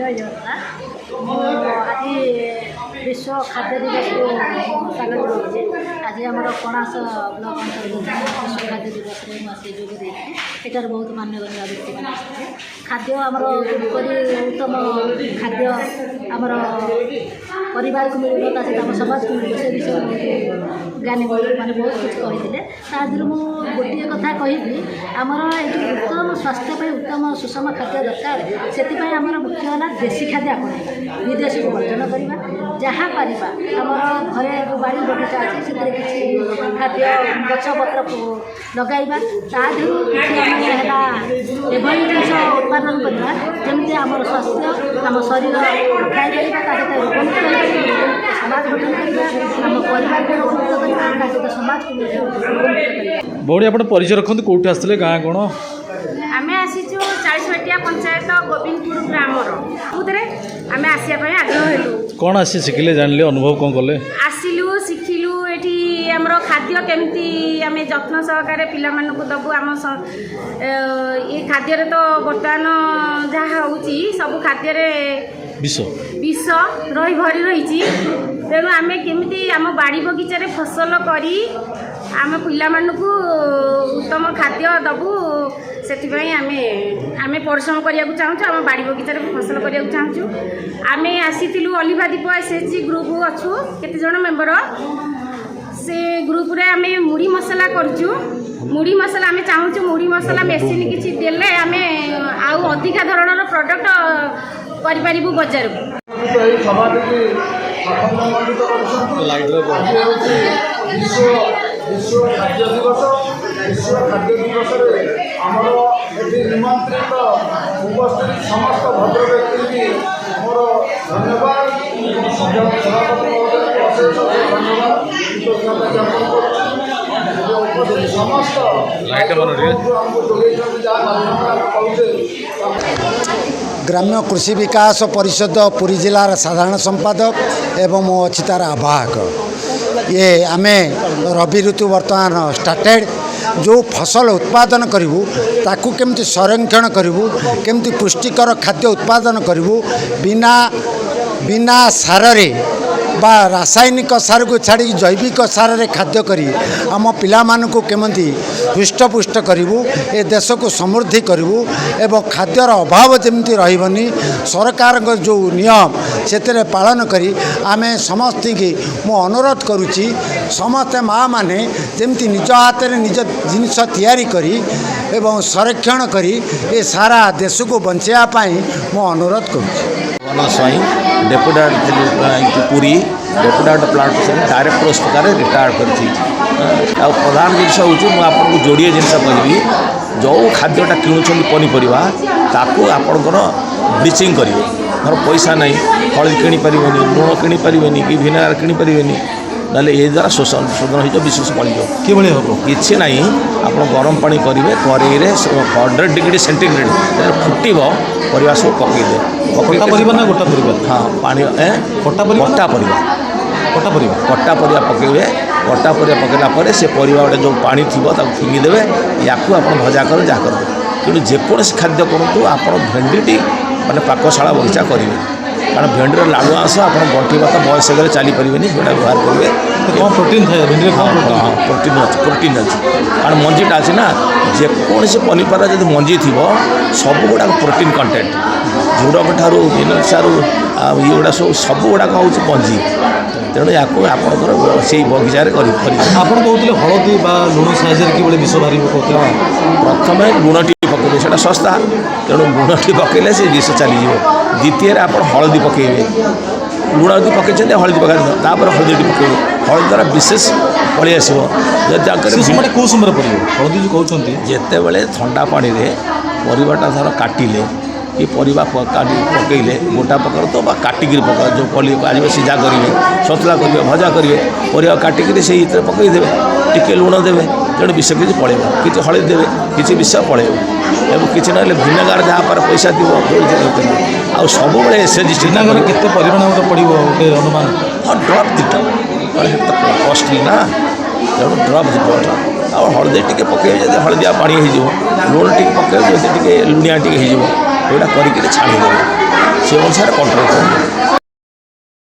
जय जगन्नाथ आज विश्व खाद्य दिवस को पालन करुचे आज आम कणास ब्लॉक अंतर्गत विश्व खाद्य दिवस में मुझे जोग देती एटार बहुत मान्यगण्य व्यक्ति मैंने आसते खाद्य आमर उत्तम खाद्य आमर परिवार को मिल सहित आम समाज को मिल से विषय बहुत ज्ञानी मैंने बहुत कुछ कहते तादर मुझे गोटे कथा कहि आमर ये उत्तम स्वास्थ्य उत्तम सुषम खाद्य दरकार से आमर मुख्य है देशी खाद्य अपना विदेश को वर्जन करवा जहाँ पारिबा आमर घरे जो बाड़ी बगीचा अच्छे से किसी खाद्य गछपत्र लगाइबा ताधु एभली जिन उत्पादन करवा जमी आमर स्वास्थ्य आम शरीर खाई समाज गठन करवा आम परिवार को उन्नत करवा समाज को बौड़ी आप परिचय रखते कौटी आसते गाँ कौन आम आसीचु 40 पंचायत गोविंदपुर ग्रामर बुधे आम आसवाई आग्रह हेलु कौन आसी शिखिले जानले अनुभव कौन कले आसिलु शिखिलु एठी आमर खाद्य केमती आम जत्न सहकार पिला मानकु दबु आम ये खाद्य तो बर्तमान जहाँ होउची सब खाद्य विष रही भरी रही तेणु आम केमी आम बाड़ी बगीचारे फसल करी आम पिला मानकु उत्तम खाद्य दबु से आम परिश्रम करने चाहूँ आम बाड़ी बगीचार फसल करने चाहूँ आम आसीलु अलिभादीप एसएचजी ग्रुप अच्छु केते मेम्बर से ग्रुप रे आम मुड़ी मसला करूँ मुड़ी मसला आम चाहूँ मुड़ी मसला मेसीन किसी देले आम आउ अधिका धरणर प्रोडक्ट करूँ बजार विश्व खाद्य दिवस विश्व खाद्य दिवस आमर ये निमंत्रित उपस्थित समस्त भद्र व्यक्ति मोर धन्यवाद सभापति महोदय अशेष धन्यवाद कृतज्ञता ज्ञापन कर समस्त ग्राम्य कृषि विकास परिषद पुरी जिलार साधारण संपादक एवं मो अच्छी तार आवाहक ये आमे रबी ऋतु वर्तमान स्टार्टेड जो फसल उत्पादन करूँ ताकू केमती संरक्षण करूँ केमती पुष्टिकर खाद्य उत्पादन करूँ बिना बिना सार रे बा रासायनिक सार को छाड़ी जैविक सार रे खाद्य करी आम पिला मानकु केमती हृष्टपुष्ट करूँ ए देश को समृद्धि करूँ एवं खाद्यर अभाव जमी रही सरकार जो नियम से पालन करी आमे समस्त की मु अनुरोध करुच्ची समस्ते माँ मैंने जमी निज हाथ में निज जिनिस तैयारी करी एवं संरक्षण करी ए सारा देश को बचाई मु अनुरोध करुच्ची स्वाई deputy Puri deputy plant director उस प्रकार रिटायर्ड कर प्रधान जिनस हूँ जोड़े जिनस कहि जो खाद्यटा किणुंट पनीपरिया ताकू आपणकर ब्लीचिंग करेंगे धर पैसा नहीं हलदी किपर लुण किपर कि भिनेगार किपर ना ये द्वारा शोधन हो विशेष पड़ कि हम किसी ना आप गरम पानी करेंगे कड़े 100 डिग्री सेंटीग्रेड फुटब परिवा सब पकईदे ना गोटा परिवा हाँ पानी कटा परिवा कटा परिवा पकईबे कटा परिवा पकईला से परिवा गोटे जो पानी थी फिंगिदेवे या आप भजा कर जहाँ करेंगे कि जेकोसी खाद्य करूँ आप भेंडी माने पाकशाला बगीचा करेंगे कारण भेंडीर लाड़ू आंस आप गंठी बात बयस हो चली पारे जोटा व्यवहार करेंगे कौन प्रोटीन थाए भेंडी हाँ प्रोटीन अच्छी कारण मंजीटा अच्छी ना जेकोसी पनीपरिया जब मंजी थी सब गुड़ाक प्रोटीन कंटेंट झुड़क ठारू बीनस ठारू ये गुड़ा सब गुड़ाक हूँ मंजी तेणु या आपंकर से बगीचार आप कहते हलदी लुण साइज कि विष बाहर प्रथम लुणटी पकड़े से सस्ता तेणु लुणटी पकड़े से विष चलीज द्वितीय आप हलदी पकड़े लुण यदि पकड़ हलदी पकड़ हलदी पकड़े हलदी द्वारा विशेष पलि आसो कौ समय पड़े हलदी जो कहते जिते बड़े ठंडा पानी परिवाटा धर काटिले कि परिवा पकईले गोटा पकड़ तो काटिक पका जो पलि आज सीझा करेंगे सतला करेंगे भजा करेंगे परिवा काटिक से पकईदे टिके लुण देवे तेणु विष किसी पलैब कि हलदी देवे किसी विष पलैब एवं किसी ना भिनेगार जहाँ पर पैसा थी आ सब भिनेगार केते परिमाण पड़ो गोटे अनुमान हाँ ड्रप दीटा कस्टली ना तेणु ड्रप दीटा आ हलदी टी पकड़े जब हलदिया पानी हो लुण टी पकड़े टी लुणिया टी हो यहाँ करके छाड़ीदेवे ସେ ଅନୁସାରେ କଣ୍ଟ୍ରୋଲ୍ କରିବ।